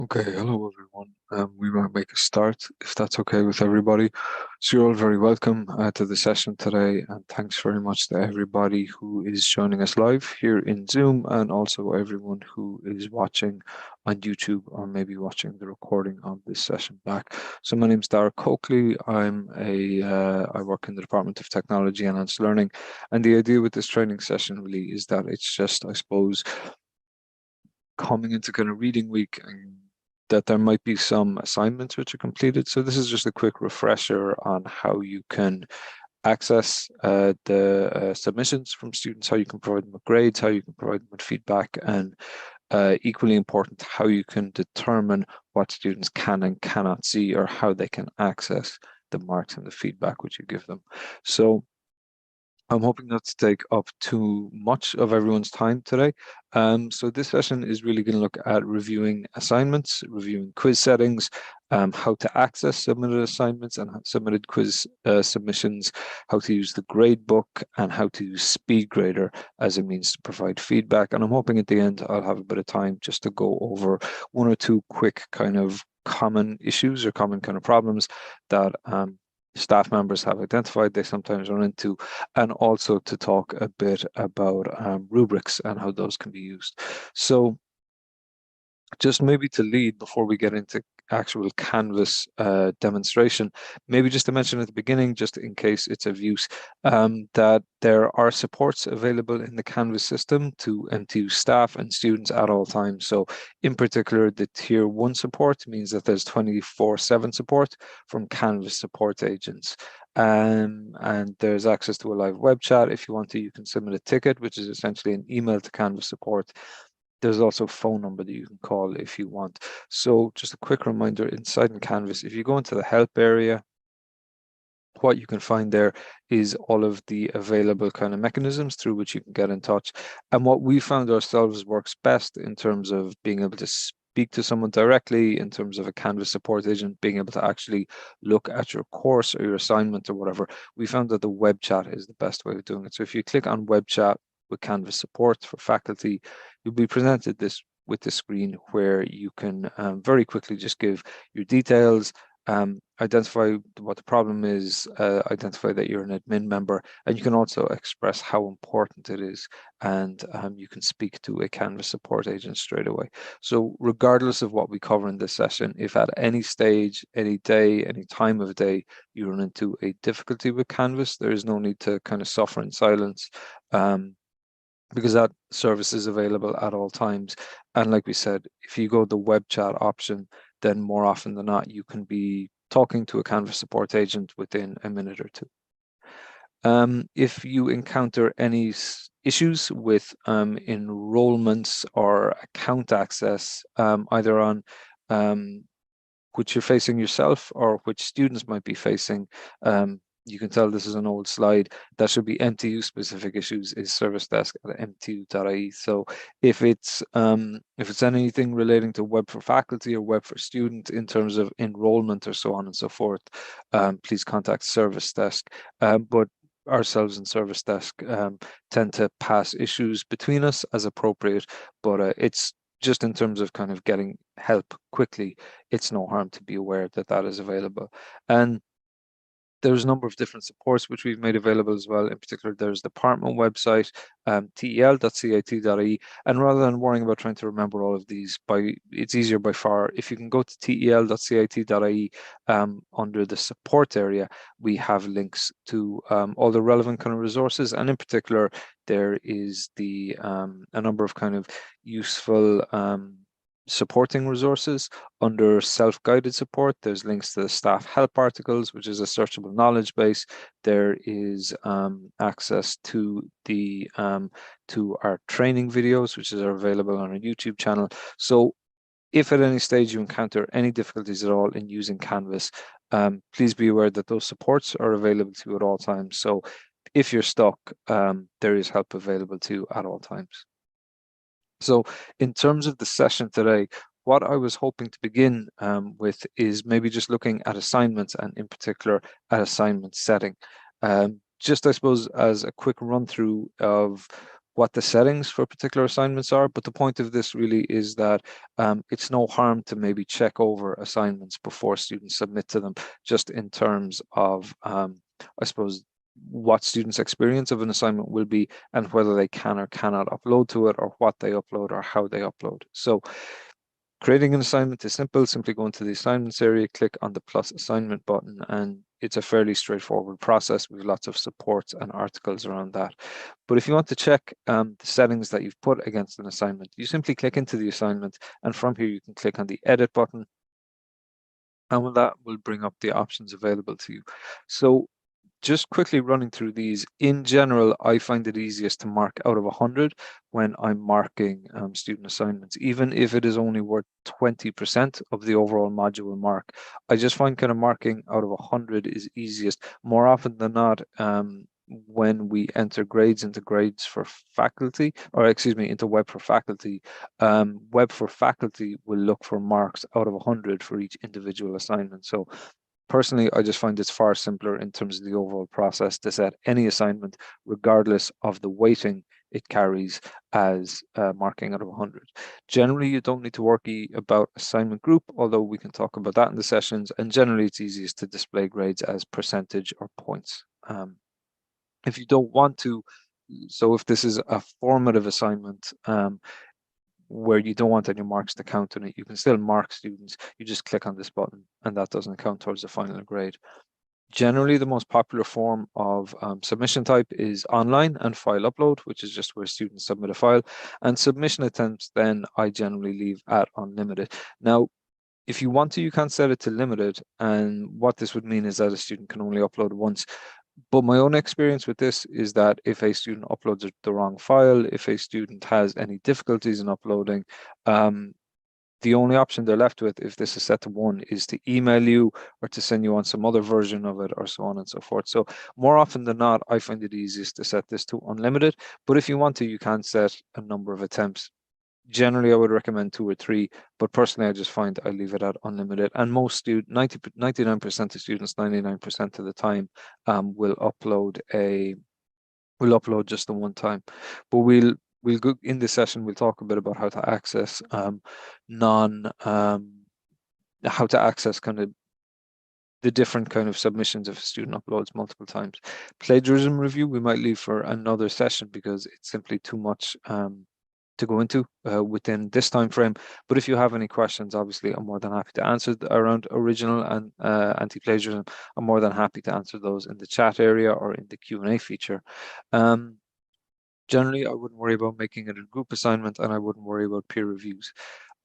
Okay, hello everyone. We might make a start if that's okay with everybody. So you're all very welcome to the session today, and thanks very much to everybody who is joining us live here in Zoom, and also everyone who is watching on YouTube or maybe watching the recording of this session back. So my name is Dara Coakley. I work in the Department of Technology and Advanced Learning, and the idea with this training session really is that it's just, I suppose, coming into kind of reading week and that there might be some assignments which are completed. So this is just a quick refresher on how you can access the submissions from students, how you can provide them with grades, how you can provide them with feedback, and equally important, how you can determine what students can and cannot see or how they can access the marks and the feedback which you give them. So I'm hoping not to take up too much of everyone's time today. So this session is really going to look at reviewing assignments, reviewing quiz settings, how to access submitted assignments and submitted quiz submissions, how to use the grade book, and how to use SpeedGrader as a means to provide feedback. And I'm hoping at the end I'll have a bit of time just to go over one or two quick kind of common issues or common kind of problems that staff members have identified they sometimes run into, and also to talk a bit about rubrics and how those can be used. So just maybe to lead before we get into actual Canvas demonstration, maybe just to mention at the beginning, just in case it's of use, that there are supports available in the Canvas system to MTU staff and students at all times. So in particular, the Tier 1 support means that there's 24/7 support from Canvas support agents. And there's access to a live web chat. If you want to, you can submit a ticket, which is essentially an email to Canvas support. There's also a phone number that you can call if you want. So just a quick reminder, inside in Canvas, if you go into the help area, what you can find there is all of the available kind of mechanisms through which you can get in touch. And what we found ourselves works best in terms of being able to speak to someone directly, in terms of a Canvas support agent, being able to actually look at your course or your assignment or whatever. We found that the web chat is the best way of doing it. So if you click on web chat with Canvas support for faculty, you'll be presented with this screen where you can very quickly just give your details, identify what the problem is, identify that you're an admin member, and you can also express how important it is, and you can speak to a Canvas support agent straight away. So regardless of what we cover in this session, if at any stage, any day, any time of day, you run into a difficulty with Canvas, there is no need to kind of suffer in silence. Because that service is available at all times. And like we said, if you go the web chat option, then more often than not, you can be talking to a Canvas support agent within a minute or two. If you encounter any issues with enrollments or account access, either on which you're facing yourself or which students might be facing, you can tell this is an old slide. That should be MTU specific issues is service desk at mtu.ie. So if it's anything relating to web for faculty or web for student in terms of enrollment or so on and so forth, please contact service desk. But ourselves and service desk tend to pass issues between us as appropriate, but it's just in terms of kind of getting help quickly, it's no harm to be aware that that is available. And there's a number of different supports which we've made available as well. In particular, there's the department website, tel.cat.ie. And rather than worrying about trying to remember all of these, it's easier by far. If you can go to tel.cat.ie, under the support area, we have links to all the relevant kind of resources. And in particular, there is a number of kind of useful supporting resources. Under self-guided support, there's links to the staff help articles, which is a searchable knowledge base. There is access to our training videos, which are available on our YouTube channel. So if at any stage you encounter any difficulties at all in using Canvas, please be aware that those supports are available to you at all times. So if you're stuck, there is help available to you at all times. So in terms of the session today, what I was hoping to begin with is maybe just looking at assignments, and in particular at assignment setting. Just, I suppose, as a quick run through of what the settings for particular assignments are, but the point of this really is that it's no harm to maybe check over assignments before students submit to them, just in terms of, I suppose, what students' experience of an assignment will be and whether they can or cannot upload to it, or what they upload or how they upload. So creating an assignment is simple. Simply go into the assignments area, click on the plus assignment button, and it's a fairly straightforward process with lots of supports and articles around that. But if you want to check the settings that you've put against an assignment, you simply click into the assignment, and from here you can click on the edit button, and that will bring up the options available to you. So just quickly running through these, in general, I find it easiest to mark out of 100 when I'm marking student assignments, even if it is only worth 20% of the overall module mark. I just find kind of marking out of 100 is easiest. More often than not, when we enter grades into grades for faculty, or excuse me, into Web for Faculty, Web for Faculty will look for marks out of 100 for each individual assignment. So personally, I just find it's far simpler in terms of the overall process to set any assignment, regardless of the weighting it carries, as marking out of 100. Generally, you don't need to worry about assignment group, although we can talk about that in the sessions, and generally it's easiest to display grades as percentage or points. If you don't want to, so if this is a formative assignment, where you don't want any marks to count on it, you can still mark students. You just click on this button and that doesn't count towards the final grade. Generally, the most popular form of submission type is online and file upload, which is just where students submit a file. And submission attempts, then I generally leave at unlimited. Now, if you want to, you can set it to limited. And what this would mean is that a student can only upload once. But my own experience with this is that if a student uploads the wrong file, if a student has any difficulties in uploading, the only option they're left with, if this is set to 1, is to email you or to send you on some other version of it, or so on and so forth. So more often than not, I find it easiest to set this to unlimited. But if you want to, you can set a number of attempts. Generally, I would recommend 2 or 3, but personally, I just find I leave it at unlimited. And most students, 99% of students, 99% of the time, will upload just the one time. But we'll go in this session. We'll talk a bit about how to access how to access kind of the different kind of submissions if a student uploads multiple times. Plagiarism review we might leave for another session because it's simply too much to go into within this time frame. But if you have any questions, obviously I'm more than happy to answer around original and anti-plagiarism. I'm more than happy to answer those in the chat area or in the Q&A feature. Generally, I wouldn't worry about making it a group assignment, and I wouldn't worry about peer reviews.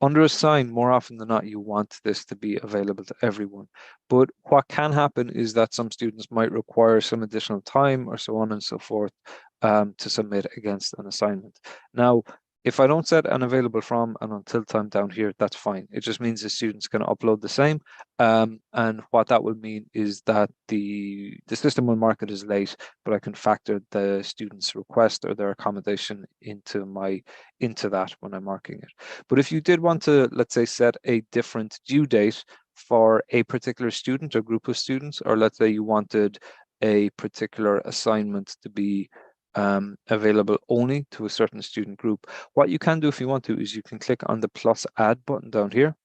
Under assign, more often than not, you want this to be available to everyone. But what can happen is that some students might require some additional time or so on and so forth to submit against an assignment. Now, if I don't set an available from and until time down here, that's fine. It just means the students can upload the same. And what that will mean is that the system will mark it as late, but I can factor the student's request or their accommodation into that when I'm marking it. But if you did want to, let's say, set a different due date for a particular student or group of students, or let's say you wanted a particular assignment to be available only to a certain student group, what you can do if you want to is you can click on the plus add button down here.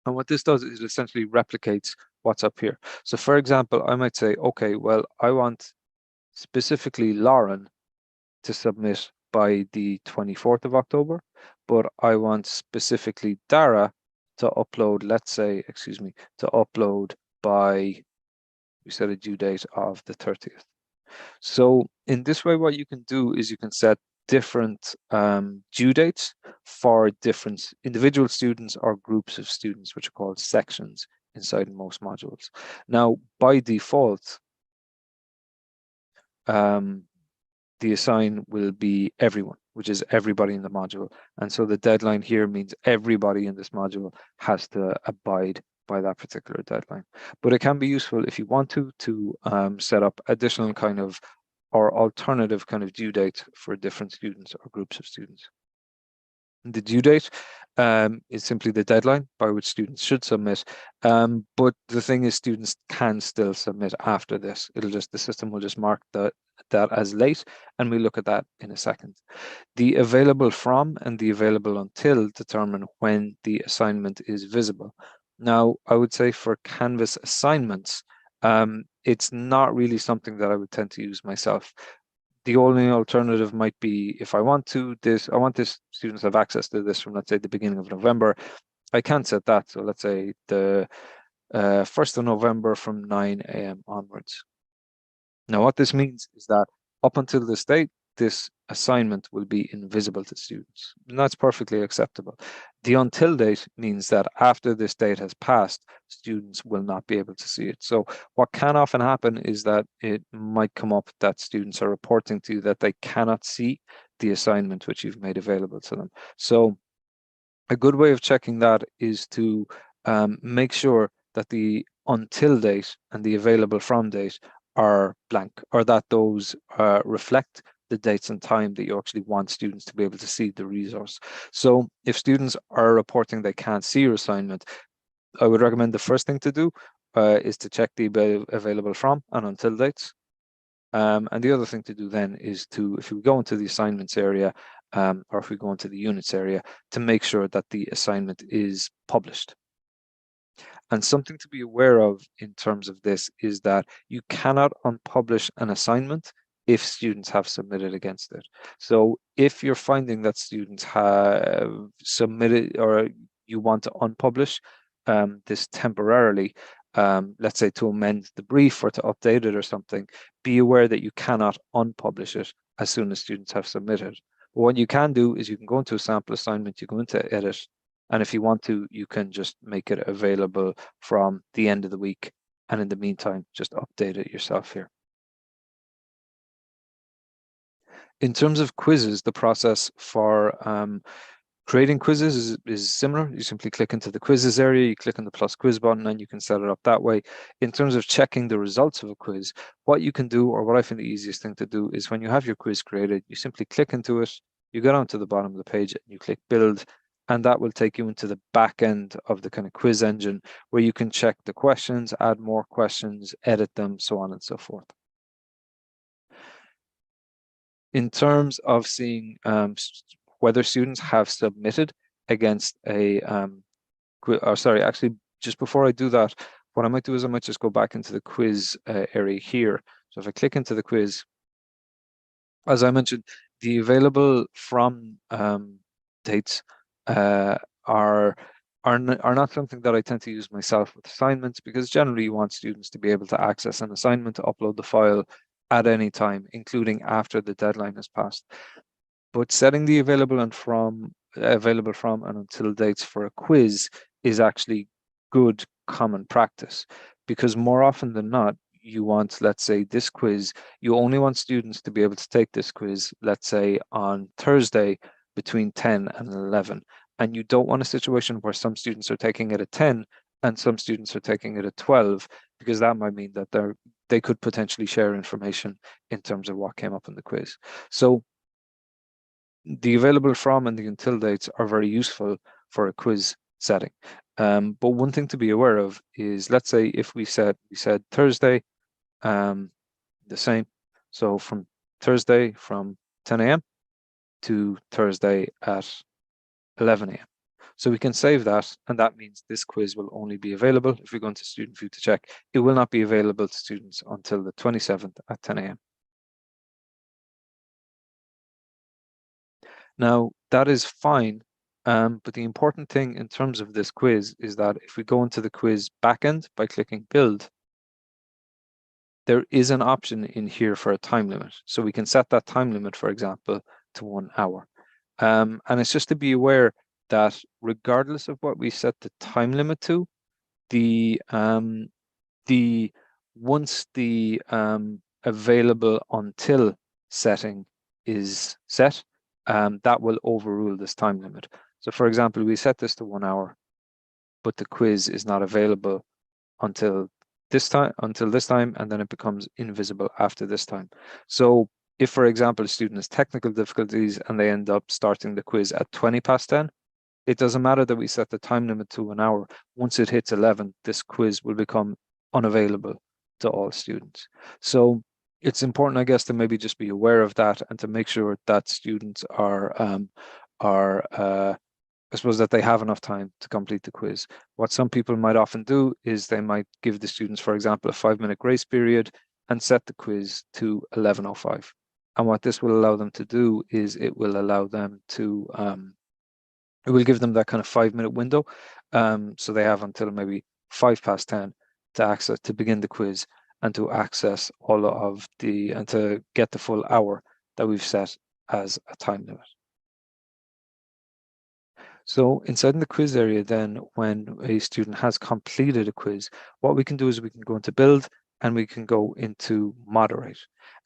And what this does is it essentially replicates what's up here. So for example, I might say, okay, well, I want specifically Lauren to submit by the 24th of October, but I want specifically Dara to upload, let's say, to upload by, we set a due date of the 30th. So in this way, what you can do is you can set different due dates for different individual students or groups of students, which are called sections inside most modules. Now, by default, the assign will be everyone, which is everybody in the module. And so the deadline here means everybody in this module has to abide by that particular deadline. But it can be useful if you want to set up additional kind of or alternative kind of due dates for different students or groups of students. The due date is simply the deadline by which students should submit. But the thing is, students can still submit after this. The system will just mark that as late, and we'll look at that in a second. The available from and the available until determine when the assignment is visible. Now, I would say for Canvas assignments, it's not really something that I would tend to use myself. The only alternative might be if I want this students have access to this from, let's say, the beginning of November. I can set that. So let's say the 1st of November from 9 a.m. onwards. Now, what this means is that up until this date, this assignment will be invisible to students. And that's perfectly acceptable. The until date means that after this date has passed, students will not be able to see it. So what can often happen is that it might come up that students are reporting to you that they cannot see the assignment which you've made available to them. So a good way of checking that is to make sure that the until date and the available from date are blank, or that those reflect the dates and time that you actually want students to be able to see the resource. So if students are reporting they can't see your assignment, I would recommend the first thing to do is to check the available from and until dates. And the other thing to do then is to, if we go into the assignments area, or if we go into the units area, to make sure that the assignment is published. And something to be aware of in terms of this is that you cannot unpublish an assignment if students have submitted against it. So if you're finding that students have submitted, or you want to unpublish this temporarily, let's say to amend the brief or to update it or something, be aware that you cannot unpublish it as soon as students have submitted. But what you can do is you can go into a sample assignment, you go into edit, and if you want to, you can just make it available from the end of the week. And in the meantime, just update it yourself here. In terms of quizzes, the process for creating quizzes is similar. You simply click into the quizzes area, you click on the plus quiz button, and you can set it up that way. In terms of checking the results of a quiz, what you can do, or what I find the easiest thing to do, is when you have your quiz created, you simply click into it, you go down to the bottom of the page, and you click build, and that will take you into the back end of the kind of quiz engine where you can check the questions, add more questions, edit them, so on and so forth. In terms of seeing whether students have submitted against a actually, just before I do that, what I might do is I might just go back into the quiz area here. So if I click into the quiz, as I mentioned, the available from dates are not something that I tend to use myself with assignments, because generally you want students to be able to access an assignment, to upload the file at any time, including after the deadline has passed. But setting the available from and until dates for a quiz is actually good common practice, because more often than not, you want, let's say this quiz, you only want students to be able to take this quiz, let's say on Thursday between 10 and 11. And you don't want a situation where some students are taking it at 10 and some students are taking it at 12, because that might mean that they could potentially share information in terms of what came up in the quiz. So the available from and the until dates are very useful for a quiz setting. But one thing to be aware of is, let's say if we said Thursday, the same. So from Thursday from 10 a.m. to Thursday at 11 a.m. So we can save that, and that means this quiz will only be available, if we go into student view to check, it will not be available to students until the 27th at 10 a.m. Now, that is fine, but the important thing in terms of this quiz is that if we go into the quiz backend by clicking build, there is an option in here for a time limit. So we can set that time limit, for example, to 1 hour. And it's just to be aware that regardless of what we set the time limit to, once the available until setting is set, that will overrule this time limit. So for example, we set this to 1 hour, but the quiz is not available until this time, and then it becomes invisible after this time. So If, for example, a student has technical difficulties and they end up starting the quiz at 20 past 10, it doesn't matter that we set the time limit to an hour. Once it hits 11, this quiz will become unavailable to all students. So it's important, I guess, to maybe just be aware of that and to make sure that students are I suppose that they have enough time to complete the quiz. What some people might often do is they might give the students, for example, a 5-minute grace period and set the quiz to 11:05. And what this will allow them to do is it will allow them to it will give them that kind of 5-minute window. So they have until maybe 5 past 10 to begin the quiz and to access and to get the full hour that we've set as a time limit. So inside in the quiz area, then when a student has completed a quiz, what we can do is we can go into build and we can go into moderate.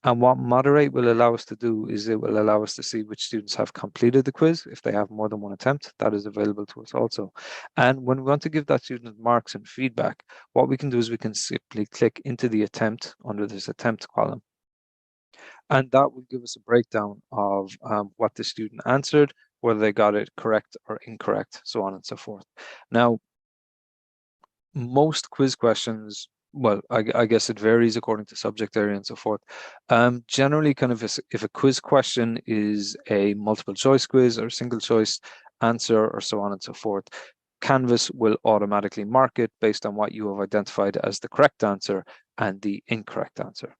And what moderate will allow us to do is it will allow us to see which students have completed the quiz. If they have more than one attempt, that is available to us also. And when we want to give that student marks and feedback, what we can do is we can simply click into the attempt under this attempt column. And that will give us a breakdown of what the student answered, whether they got it correct or incorrect, so on and so forth. Now, most quiz questions, well, I guess it varies according to subject area and so forth. Generally, kind of if a quiz question is a multiple choice quiz or single choice answer or so on and so forth, Canvas will automatically mark it based on what you have identified as the correct answer and the incorrect answer.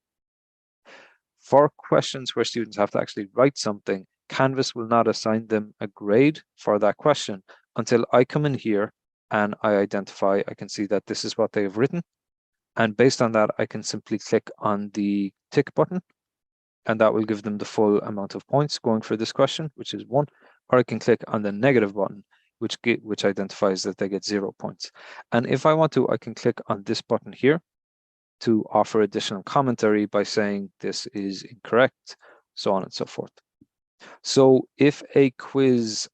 For questions where students have to actually write something, Canvas will not assign them a grade for that question until I come in here and I can see that this is what they have written. And based on that, I can simply click on the tick button and that will give them the full amount of points going for this question, which is 1, or I can click on the negative button, which identifies that they get 0 points. And if I want to, I can click on this button here to offer additional commentary by saying this is incorrect, so on and so forth. So if a quiz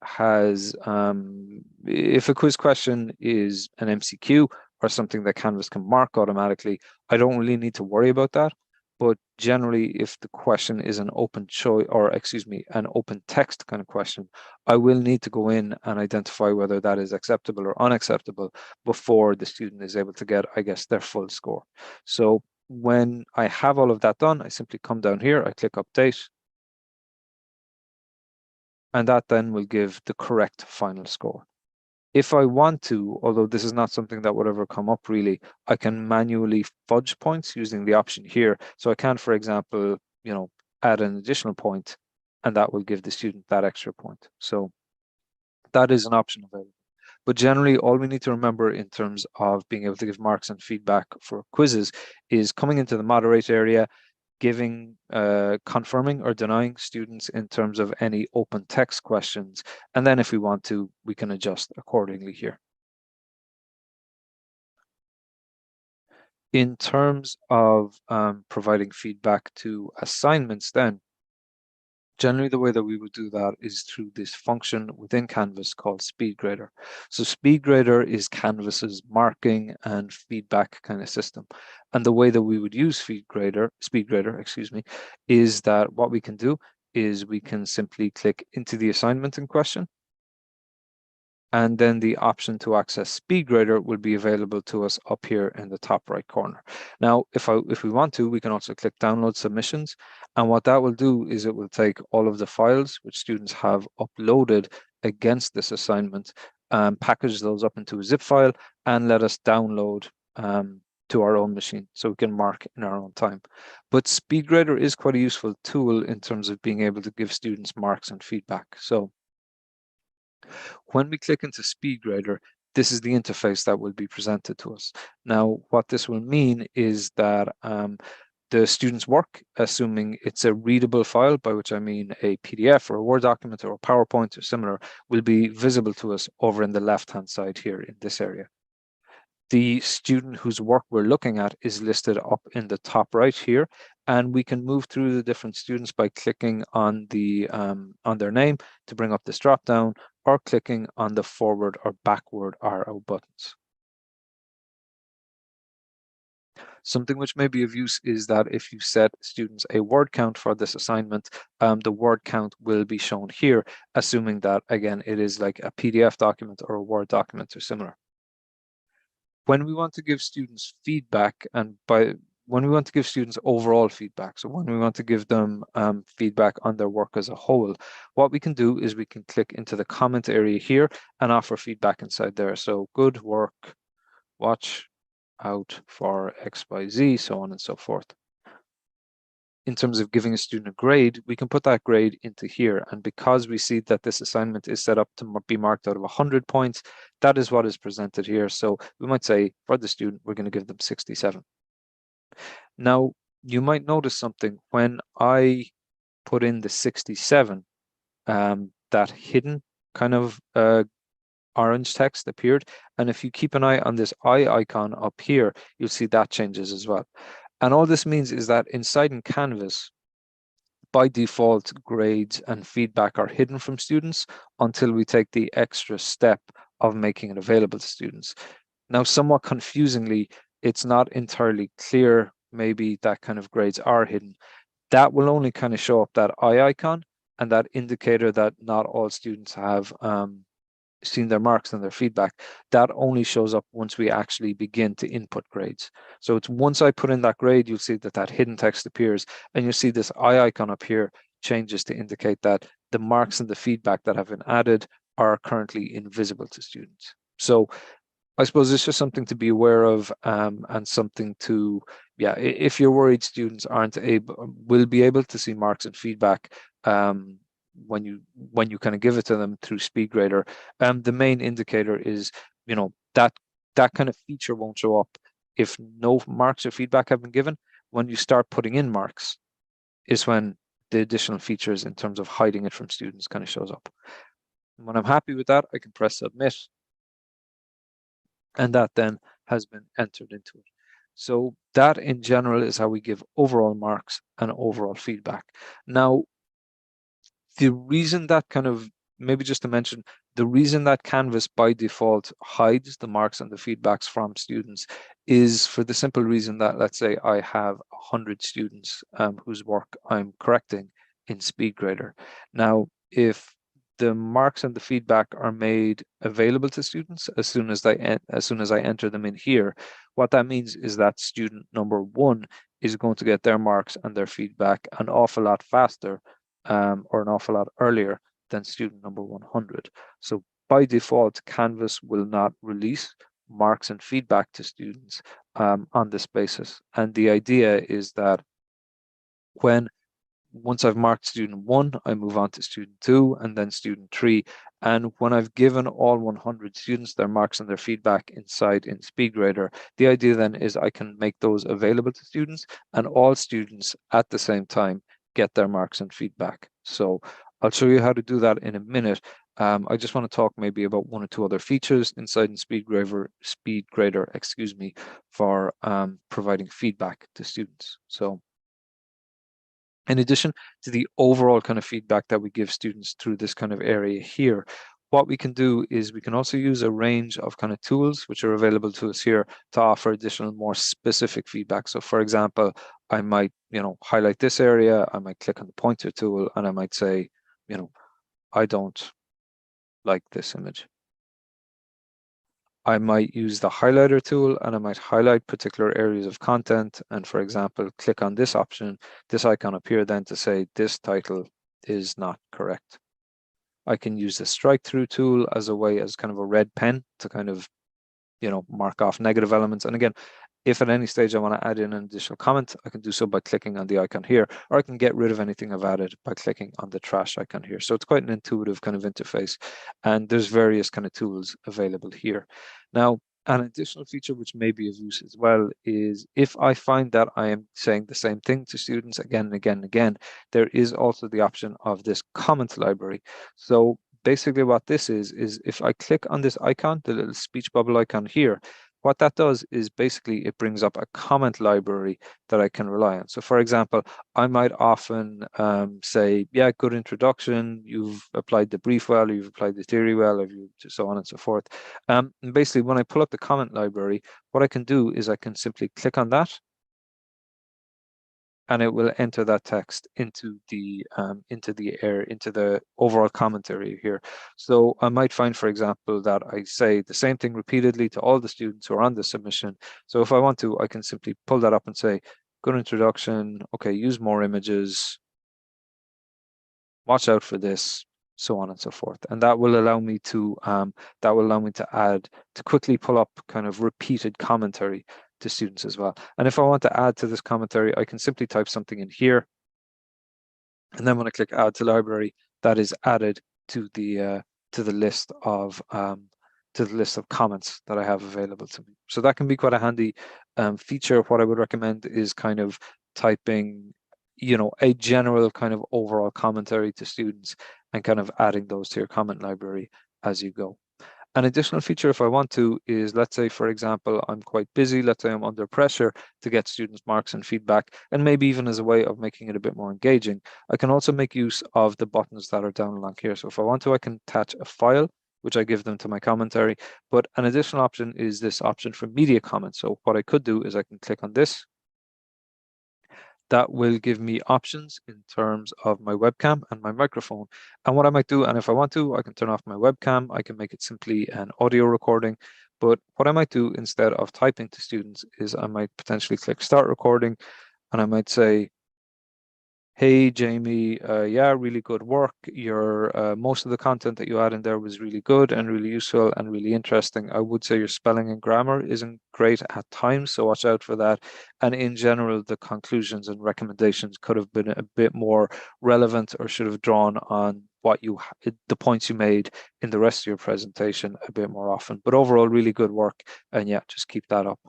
question is an MCQ or something that Canvas can mark automatically, I don't really need to worry about that. But generally, if the question is an open choice, or excuse me, an open text kind of question, I will need to go in and identify whether that is acceptable or unacceptable before the student is able to get, I guess, their full score. So when I have all of that done, I simply come down here, I click update, and that then will give the correct final score. If I want to, although this is not something that would ever come up really, I can manually fudge points using the option here. So I can, for example, add an additional point, and that will give the student that extra point. So that is an option available. But generally, all we need to remember in terms of being able to give marks and feedback for quizzes is coming into the moderate area, confirming or denying students in terms of any open text questions. And then if we want to, we can adjust accordingly here. In terms of providing feedback to assignments then, generally the way that we would do that is through this function within Canvas called SpeedGrader. So SpeedGrader is Canvas's marking and feedback kind of system. And the way that we would use SpeedGrader, excuse me, is that what we can do is we can simply click into the assignment in question, and then the option to access SpeedGrader will be available to us up here in the top right corner. Now, if we want to, we can also click download submissions. And what that will do is it will take all of the files which students have uploaded against this assignment, package those up into a zip file and let us download to our own machine so we can mark in our own time. But SpeedGrader is quite a useful tool in terms of being able to give students marks and feedback. So when we click into SpeedGrader, this is the interface that will be presented to us. Now, what this will mean is that the student's work, assuming it's a readable file, by which I mean a PDF or a Word document or a PowerPoint or similar, will be visible to us over in the left-hand side here in this area. The student whose work we're looking at is listed up in the top right here, and we can move through the different students by clicking on their name to bring up this drop down, or clicking on the forward or backward arrow buttons. Something which may be of use is that if you set students a word count for this assignment, the word count will be shown here, assuming that, again, it is like a PDF document or a Word document or similar. When we want to give students feedback, and when we want to give students overall feedback, so when we want to give them feedback on their work as a whole, what we can do is we can click into the comment area here and offer feedback inside there. So good work, watch out for XYZ, so on and so forth. In terms of giving a student a grade, we can put that grade into here. And because we see that this assignment is set up to be marked out of 100 points, that is what is presented here. So we might say for the student, we're going to give them 67. Now, you might notice something when I put in the 67, that hidden kind of orange text appeared. And if you keep an eye on this eye icon up here, you'll see that changes as well. And all this means is that inside in Canvas, by default, grades and feedback are hidden from students until we take the extra step of making it available to students. Now, somewhat confusingly, it's not entirely clear maybe that kind of grades are hidden. That will only kind of show up that eye icon and that indicator that not all students have seen their marks and their feedback. That only shows up once we actually begin to input grades. So it's once I put in that grade, you'll see that that hidden text appears, and you'll see this eye icon up here changes to indicate that the marks and the feedback that have been added are currently invisible to students. So I suppose it's just something to be aware of, and something to, yeah, if you're worried students will be able to see marks and feedback when you kind of give it to them through SpeedGrader, the main indicator is, that kind of feature won't show up if no marks or feedback have been given. When you start putting in marks is when the additional features in terms of hiding it from students kind of shows up. And when I'm happy with that, I can press submit, and that then has been entered into it. So that in general is how we give overall marks and overall feedback. Now, the reason that kind of, maybe just to mention, the reason that Canvas by default hides the marks and the feedbacks from students is for the simple reason that, let's say I have 100 students whose work I'm correcting in SpeedGrader. Now, if the marks and the feedback are made available to students as soon as I enter them in here, what that means is that student number 1 is going to get their marks and their feedback an awful lot faster, or an awful lot earlier than student number 100. So by default, Canvas will not release marks and feedback to students on this basis. And the idea is that once I've marked student 1, I move on to student 2 and then student 3. And when I've given all 100 students their marks and their feedback inside in SpeedGrader, the idea then is I can make those available to students, and all students at the same time get their marks and feedback. So I'll show you how to do that in a minute. I just want to talk maybe about 1 or 2 other features inside in SpeedGrader, excuse me, for providing feedback to students. So in addition to the overall kind of feedback that we give students through this kind of area here, what we can do is we can also use a range of kind of tools which are available to us here to offer additional, more specific feedback. So for example, I might, highlight this area, I might click on the pointer tool, and I might say, I don't like this image. I might use the highlighter tool and I might highlight particular areas of content. And for example, click on this option, this icon up here then to say this title is not correct. I can use the strike through tool as kind of a red pen to kind of, mark off negative elements. And again, if at any stage I want to add in an additional comment, I can do so by clicking on the icon here, or I can get rid of anything I've added by clicking on the trash icon here. So it's quite an intuitive kind of interface, and there's various kind of tools available here. Now, an additional feature which may be of use as well is if I find that I am saying the same thing to students again and again and again, there is also the option of this comment library. So basically what this is if I click on this icon, the little speech bubble icon here, what that does is basically it brings up a comment library that I can rely on. So for example, I might often say, yeah, good introduction, you've applied the brief well, or you've applied the theory well, or you so on and so forth. And basically when I pull up the comment library, what I can do is I can simply click on that and it will enter that text into the overall commentary here. So I might find, for example, that I say the same thing repeatedly to all the students who are on the submission. So if I want to, I can simply pull that up and say, good introduction, okay, use more images, watch out for this, so on and so forth. And that will allow me to quickly pull up kind of repeated commentary to students as well. And if I want to add to this commentary, I can simply type something in here. And then when I click add to library, that is added to the list of comments that I have available to me. So that can be quite a handy feature. What I would recommend is kind of typing, a general kind of overall commentary to students and kind of adding those to your comment library as you go. An additional feature, if I want to, is, let's say, for example, I'm quite busy. Let's say I'm under pressure to get students' marks and feedback, and maybe even as a way of making it a bit more engaging, I can also make use of the buttons that are down along here. So if I want to, I can attach a file, which I give them to my commentary. But an additional option is this option for media comments. So what I could do is I can click on this. That will give me options in terms of my webcam and my microphone. And what I might do, and if I want to, I can turn off my webcam. I can make it simply an audio recording. But what I might do instead of typing to students is I might potentially click start recording, and I might say, hey, Jamie, yeah, really good work. Your most of the content that you had in there was really good and really useful and really interesting. I would say your spelling and grammar isn't great at times, so watch out for that. And in general, the conclusions and recommendations could have been a bit more relevant or should have drawn on the points you made in the rest of your presentation a bit more often. But overall, really good work. And yeah, just keep that up.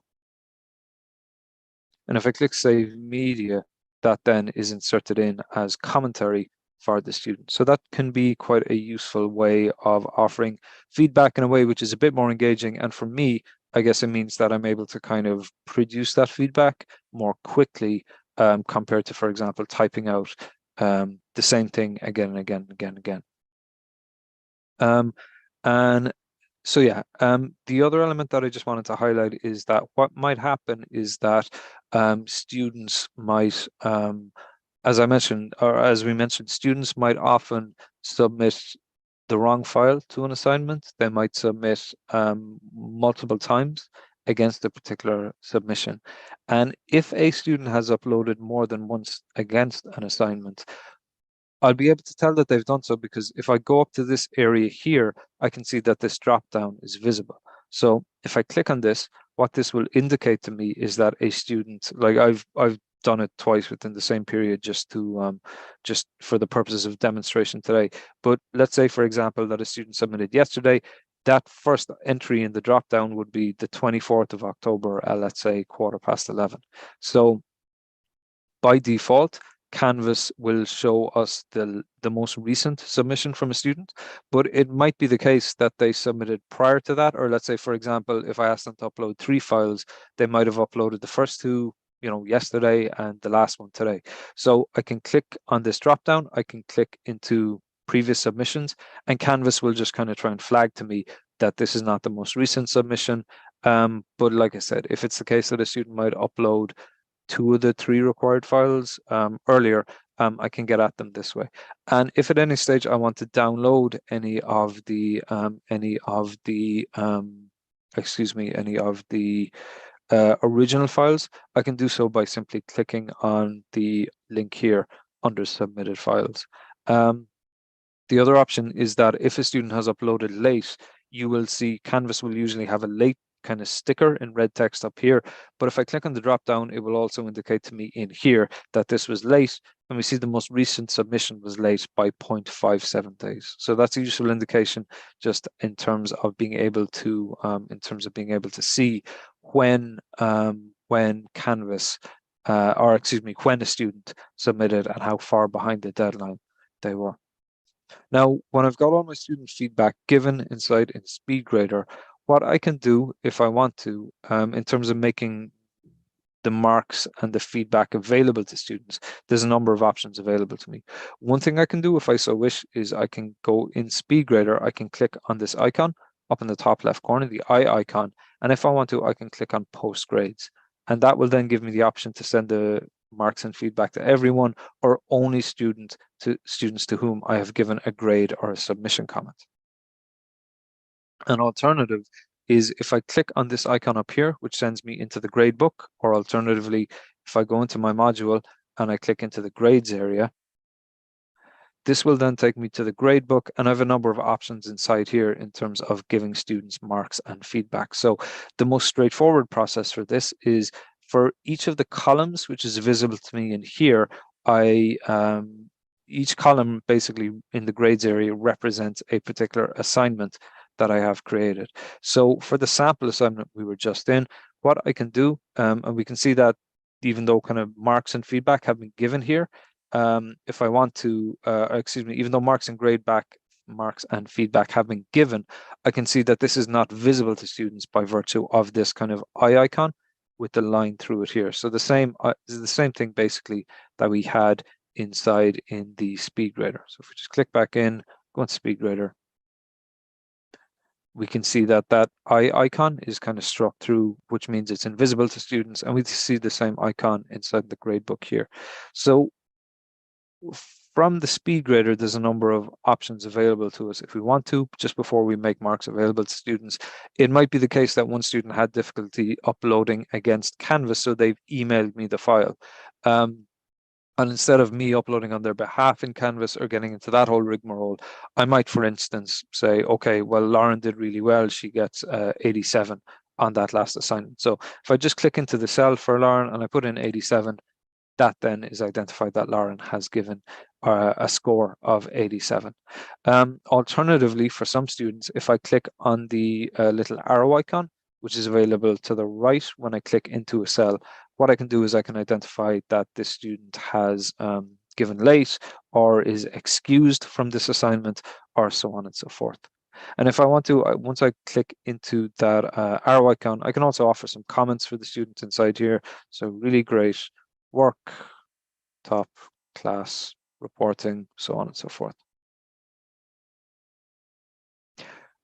And if I click Save Media, that then is inserted in as commentary for the student. So that can be quite a useful way of offering feedback in a way which is a bit more engaging. And for me, I guess it means that I'm able to kind of produce that feedback more quickly compared to, for example, typing out the same thing again and again and again and again. And so yeah, the other element that I just wanted to highlight is that what might happen is that students might, as I mentioned, or as we mentioned, students might often submit the wrong file to an assignment. They might submit multiple times against a particular submission. And if a student has uploaded more than once against an assignment, I'll be able to tell that they've done so because if I go up to this area here, I can see that this drop down is visible. So if I click on this, what this will indicate to me is that a student, like I've done it twice within the same period just for the purposes of demonstration today. But let's say, for example, that a student submitted yesterday, that first entry in the drop down would be the 24th of October at, let's say, 11:15. So by default, Canvas will show us the most recent submission from a student, but it might be the case that they submitted prior to that. Or let's say, for example, if I asked them to upload 3 files, they might have uploaded the first 2, yesterday and the last one today. So I can click on this drop down, I can click into previous submissions, and Canvas will just kind of try and flag to me that this is not the most recent submission. But like I said, if it's the case that a student might upload 2 of the 3 required files earlier, I can get at them this way. And if at any stage I want to download any of the original files, I can do so by simply clicking on the link here under submitted files. The other option is that if a student has uploaded late, you will see Canvas will usually have a late kind of sticker in red text up here. But if I click on the drop down, it will also indicate to me in here that this was late. And we see the most recent submission was late by 0.57 days. So that's a useful indication just in terms of being able to see when Canvas when a student submitted and how far behind the deadline they were. Now, when I've got all my student feedback given inside in SpeedGrader, what I can do if I want to, in terms of making the marks and the feedback available to students, there's a number of options available to me. One thing I can do if I so wish is I can go in SpeedGrader, I can click on this icon up in the top left corner, the eye icon, and if I want to, I can click on Post Grades. And that will then give me the option to send marks and feedback to everyone, or only students to whom I have given a grade or a submission comment. An alternative is if I click on this icon up here, which sends me into the grade book, or alternatively, if I go into my module and I click into the grades area, this will then take me to the grade book, and I have a number of options inside here in terms of giving students marks and feedback. So the most straightforward process for this is for each of the columns, which is visible to me in here, each column basically in the grades area represents a particular assignment that I have created. So for the sample assignment we were just in, what I can do, and we can see that even though kind of marks and feedback have been given here, if I want to, excuse me, even though marks and feedback have been given, I can see that this is not visible to students by virtue of this kind of eye icon with the line through it here. So this is the same thing basically that we had inside in the SpeedGrader. So if we just click back in, go into SpeedGrader, we can see that that eye icon is kind of struck through, which means it's invisible to students, and we see the same icon inside the gradebook here. So from the SpeedGrader, there's a number of options available to us if we want to, just before we make marks available to students. It might be the case that one student had difficulty uploading against Canvas, so they've emailed me the file. And instead of me uploading on their behalf in Canvas or getting into that whole rigmarole, I might, for instance, say, okay, well, Lauren did really well. She gets 87 on that last assignment. So if I just click into the cell for Lauren and I put in 87, that then is identified that Lauren has given a score of 87. Alternatively, for some students, if I click on the little arrow icon, which is available to the right when I click into a cell, what I can do is I can identify that this student has given late or is excused from this assignment, or so on and so forth. And if I want to, once I click into that arrow icon, I can also offer some comments for the students inside here. So really great work, top class, reporting, so on and so forth.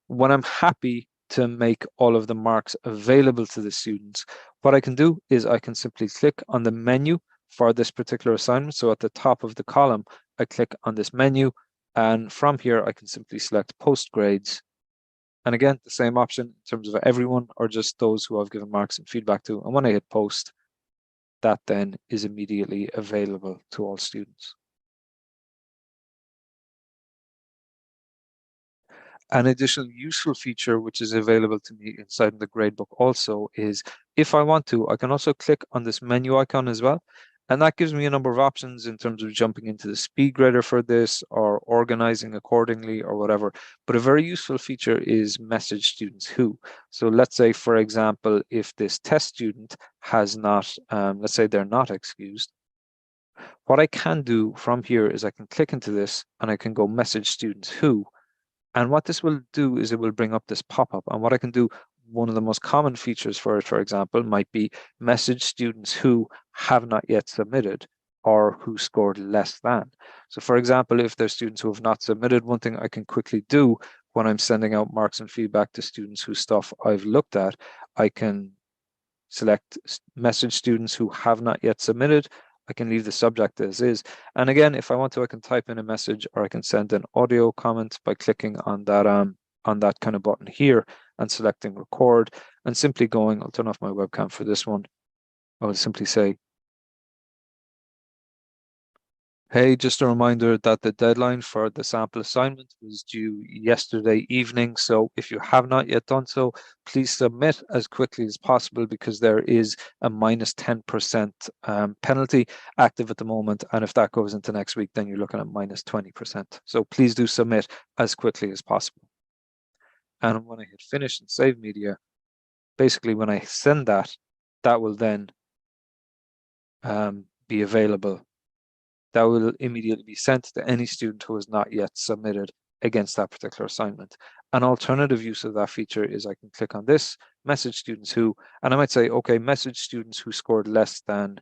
When I'm happy to make all of the marks available to the students, what I can do is I can simply click on the menu for this particular assignment. So at the top of the column, I click on this menu, and from here I can simply select post grades. And again, the same option in terms of everyone or just those who I've given marks and feedback to. And when I hit post, that then is immediately available to all students. An additional useful feature which is available to me inside the gradebook also is, if I want to, I can also click on this menu icon as well. And that gives me a number of options in terms of jumping into the SpeedGrader for this or organizing accordingly or whatever. But a very useful feature is message students who. So let's say, for example, if this test student has not, let's say they're not excused, what I can do from here is I can click into this and I can go message students who. And what this will do is it will bring up this pop-up. And what I can do, one of the most common features for it, for example, might be message students who have not yet submitted or who scored less than. So for example, if there's students who have not submitted, one thing I can quickly do when I'm sending out marks and feedback to students whose stuff I've looked at, I can select message students who have not yet submitted. I can leave the subject as is. And again, if I want to, I can type in a message or I can send an audio comment by clicking on that kind of button here and selecting record and simply going, I'll turn off my webcam for this one. I will simply say, hey, just a reminder that the deadline for the sample assignment was due yesterday evening. So if you have not yet done so, please submit as quickly as possible because there is a minus 10% penalty active at the moment. And if that goes into next week, then you're looking at minus 20%. So please do submit as quickly as possible. And when I hit finish and save media, basically when I send that, that will then be available. That will immediately be sent to any student who has not yet submitted against that particular assignment. An alternative use of that feature is I can click on this, message students who, and I might say, okay, message students who scored less than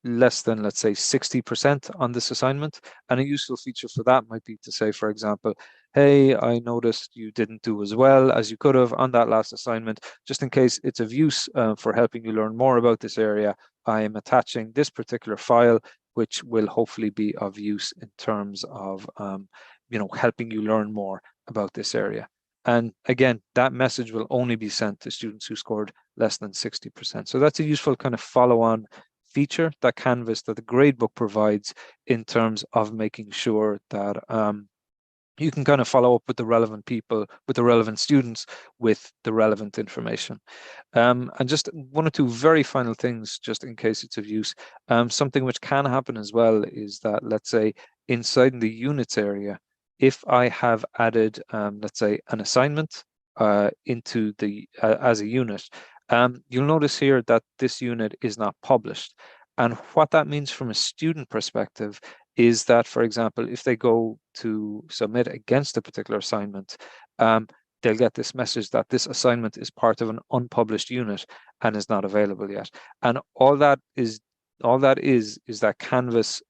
less than, let's say, 60% on this assignment. And a useful feature for that might be to say, for example, hey, I noticed you didn't do as well as you could have on that last assignment. Just in case it's of use for helping you learn more about this area, I am attaching this particular file, which will hopefully be of use in terms of helping you learn more about this area. And again, that message will only be sent to students who scored less than 60%. So that's a useful kind of follow-on feature that Canvas, that the gradebook provides in terms of making sure that you can kind of follow up with the relevant people, with the relevant students, with the relevant information. And just one or two very final things, just in case it's of use. Something which can happen as well is that, let's say, inside in the units area, if I have added, let's say, an assignment into the as a unit, you'll notice here that this unit is not published. And what that means from a student perspective is that, for example, if they go to submit against a particular assignment, they'll get this message that this assignment is part of an unpublished unit and is not available yet. And all that is that Canvas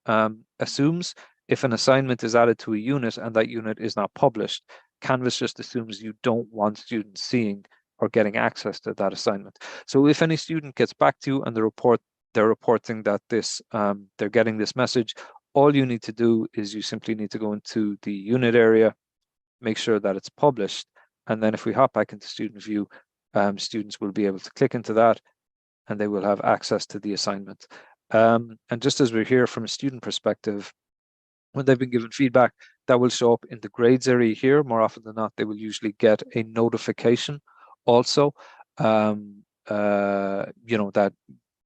assumes if an assignment is added to a unit and that unit is not published, Canvas just assumes you don't want students seeing or getting access to that assignment. So if any student gets back to you and they're reporting that they're getting this message, all you need to do is you simply need to go into the unit area, make sure that it's published, and then if we hop back into student view, students will be able to click into that and they will have access to the assignment. And just as we're here from a student perspective, when they've been given feedback, that will show up in the grades area here. More often than not, they will usually get a notification also, that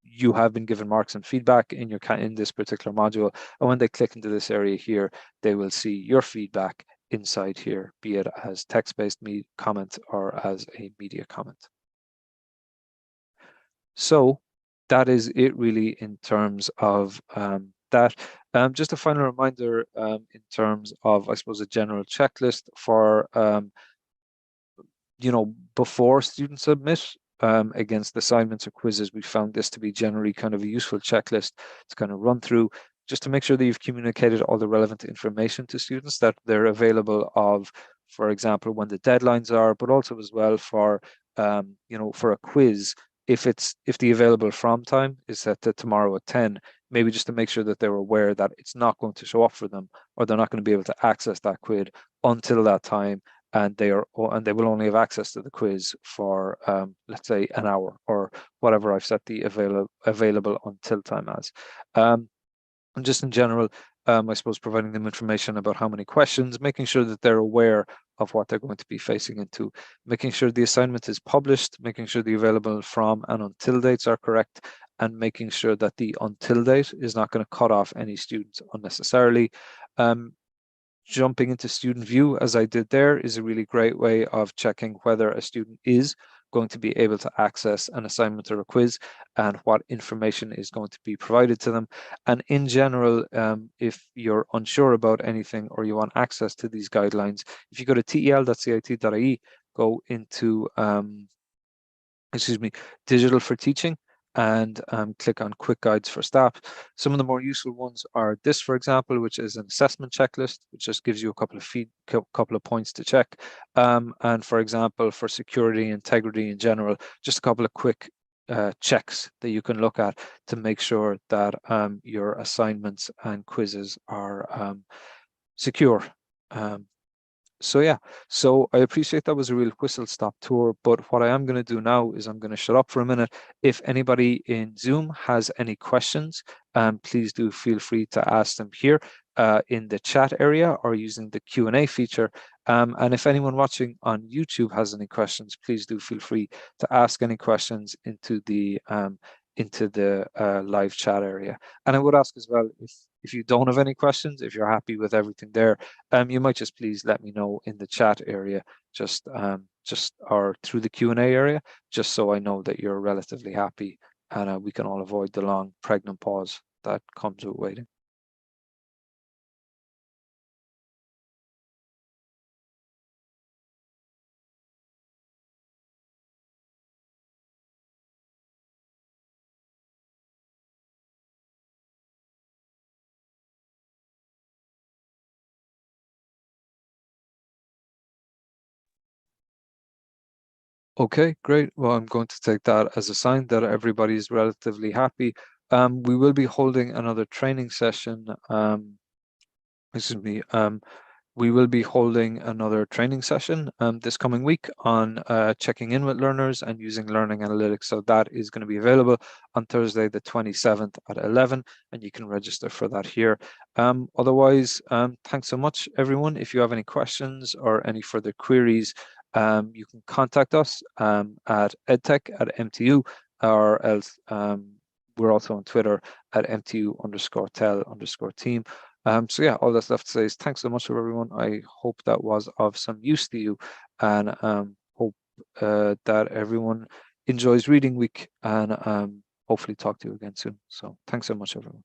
you have been given marks and feedback in this particular module. And when they click into this area here, they will see your feedback inside here, be it as text-based comment or as a media comment. So that is it really in terms of that. Just a final reminder in terms of, I suppose, a general checklist for before students submit against assignments or quizzes. We found this to be generally kind of a useful checklist to kind of run through, just to make sure that you've communicated all the relevant information to students, that they're available of, for example, when the deadlines are, but also as well for, for a quiz, if the available from time is set to tomorrow at 10, maybe just to make sure that they're aware that it's not going to show up for them, or they're not going to be able to access that quiz until that time, and they will only have access to the quiz for let's say an hour or whatever I've set the available until time as. And just in general, I suppose providing them information about how many questions, making sure that they're aware of what they're going to be facing into, making sure the assignment is published, making sure the available from and until dates are correct, and making sure that the until date is not going to cut off any students unnecessarily. Jumping into student view, as I did there, is a really great way of checking whether a student is going to be able to access an assignment or a quiz and what information is going to be provided to them. And in general, if you're unsure about anything or you want access to these guidelines, if you go to tel.cit.ie, go into digital for teaching, and click on quick guides for staff. Some of the more useful ones are this, for example, which is an assessment checklist, which just gives you a couple of points to check. And for example, for security, integrity in general, just a couple of quick checks that you can look at to make sure that your assignments and quizzes are secure. So yeah, so I appreciate that was a real whistle stop tour, but what I am going to do now is I'm going to shut up for a minute. If anybody in Zoom has any questions, please do feel free to ask them here in the chat area or using the Q&A feature. And if anyone watching on YouTube has any questions, please do feel free to ask any questions into the live chat area. And I would ask as well, if you don't have any questions, if you're happy with everything there, you might just please let me know in the chat area, just or through the Q&A area, just so I know that you're relatively happy, and we can all avoid the long pregnant pause that comes with waiting. Okay, great. Well, I'm going to take that as a sign that everybody is relatively happy. We will be holding another training session. Excuse me. We will be holding another training session this coming week on checking in with learners and using learning analytics. So that is going to be available on Thursday, the 27th at 11, and you can register for that here. Otherwise, thanks so much, everyone. If you have any questions or any further queries, you can contact us at edtech@mtu, or else we're also on Twitter at mtu_tel_team. So yeah, all that's left to say is thanks so much for everyone. I hope that was of some use to you, and hope that everyone enjoys reading week, and hopefully talk to you again soon. So thanks so much, everyone.